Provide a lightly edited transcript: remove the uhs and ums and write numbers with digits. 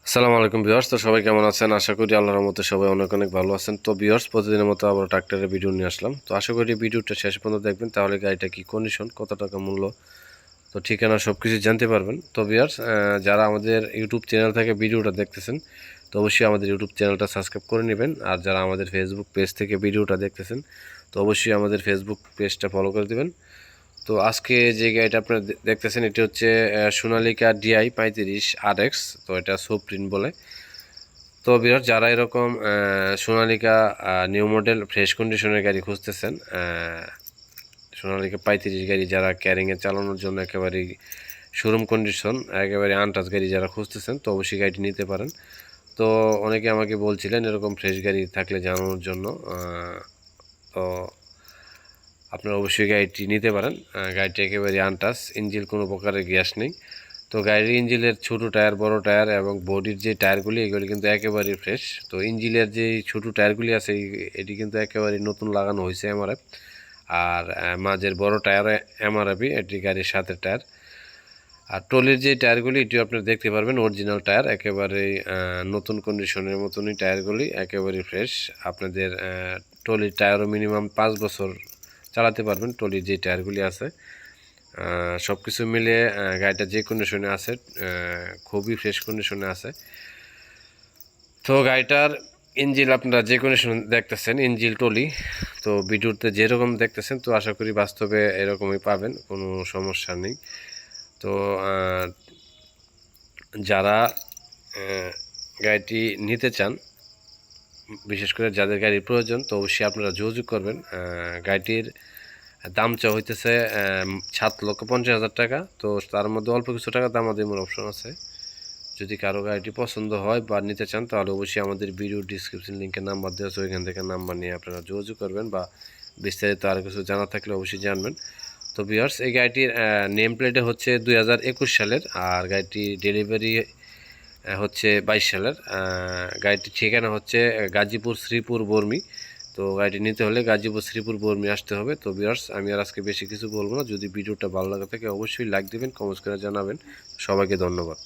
আসসালামু আলাইকুম ভিউয়ার্স। তো সবাই কেমন আছেন? আশা করি আল্লাহর রহমতে সবাই অনেক অনেক ভালো আছেন। তো ভিউয়ার্স, প্রতিদিনের মতো আবার ট্রাক্টরের ভিডিও নিয়ে আসলাম। তো আশা করি ভিডিওটা শেষ পর্যন্ত দেখবেন, তাহলে গাড়িটা কি কন্ডিশন, কত টাকা মূল্য, তো ঠিকানা সব কিছু জানতে পারবেন। তো ভিউয়ার্স, যারা আমাদের ইউটিউব চ্যানেল থেকে ভিডিওটা দেখতেছেন, তো অবশ্যই আমাদের ইউটিউব চ্যানেলটা সাবস্ক্রাইব করে নেবেন। আর যারা আমাদের ফেসবুক পেজ থেকে ভিডিওটা দেখতেছেন, তো অবশ্যই আমাদের ফেসবুক পেজটা ফলো করে দেবেন। তো আজকে যে গাড়িটা আপনারা দেখতেছেন, এটি হচ্ছে সোনালিকা ডিআই 35 RX। তো এটা সুপ্রিন্ট বলে। তো বিরাট, যারা এরকম সোনালিকা নিউ মডেল ফ্রেশ কন্ডিশনের গাড়ি খুঁজতেছেন, সোনালিকা 35 গাড়ি যারা ক্যারিংয়ে চালানোর জন্য একেবারেই শোরুম কন্ডিশন, একেবারে আনটাচ গাড়ি যারা খুঁজতেছেন, তো অবশ্যই গাড়িটি নিতে পারেন। তো অনেকে আমাকে বলছিলেন এরকম ফ্রেশ গাড়ি থাকলে জানানোর জন্য। তো আপনারা অবশ্যই গাড়িটি নিতে পারেন। গাড়িটি একেবারে আনটাচ, ইঞ্জিন কোনো প্রকারের গ্যাস নেই। তো গাড়ির ইঞ্জিনের ছোটো টায়ার, বড় টায়ার এবং বডির যে টায়ারগুলি, এগুলি কিন্তু একেবারেই ফ্রেশ। তো ইঞ্জিনের যে ছোটো টায়ারগুলি আছে, এটি কিন্তু একেবারেই নতুন লাগানো হয়েছে এমআরএফ। আর মাঝের বড় টায়ার এমআরএফই, এটি গাড়ির সাথে টায়ার। আর ট্রলির যে টায়ারগুলি, এটিও আপনারা দেখতে পারবেন অরিজিনাল টায়ার, একেবারেই নতুন কন্ডিশনের মতনই টায়ারগুলি, একেবারেই ফ্রেশ। আপনাদের ট্রলির টায়ারও মিনিমাম 5 বছর চালাতে পারবেন, ট্রলির যে টায়ারগুলি আছে। সব কিছু মিলিয়ে গাড়িটা যে কন্ডিশনে আছে, খুবই ফ্রেশ কন্ডিশনে আছে। তো গাড়িটার ইঞ্জিন আপনারা যে কন্ডিশন দেখতেছেন, ইঞ্জিন টলি, তো ভিডিওতে যেরকম দেখতেছেন, তো আশা করি বাস্তবে এরকমই পাবেন, কোনো সমস্যা নেই। তো যারা গাড়িটি নিতে চান, বিশেষ করে যাদের গাড়ির প্রয়োজন, তো অবশ্যই আপনারা যোগাযোগ করবেন। গাড়িটির দাম চা হইতেছে 7,50,000 টাকা। তো তার মধ্যে অল্প কিছু টাকা দামাদামির অপশন আছে। যদি কারো গাড়িটি পছন্দ হয় বা নিতে চান, তাহলে অবশ্যই আমাদের ভিডিও ডিসক্রিপশন লিঙ্কে নাম্বার দেওয়া আছে, ওইখান থেকে নাম্বার নিয়ে আপনারা যোগাযোগ করবেন, বা বিস্তারিত আর কিছু জানা থাকলে অবশ্যই জানবেন। তো ভিউয়ার্স, এই গাড়িটির নেম প্লেটে হচ্ছে 2021 সালের, আর গাড়িটি ডেলিভারি হচ্ছে 22 সালের। গাড়িটির ঠিকানা হচ্ছে গাজীপুর শ্রীপুর বর্মি। তো গাড়িটি নিতে হলে গাজীপুর শ্রীপুর বর্মি আসতে হবে। তো ভিউয়ার্স, আমি আর আজকে বেশি কিছু বলবো না। যদি ভিডিওটা ভালো লাগে থাকে, অবশ্যই লাইক দেবেন, কমেন্টস করে জানাবেন। সবাইকে ধন্যবাদ।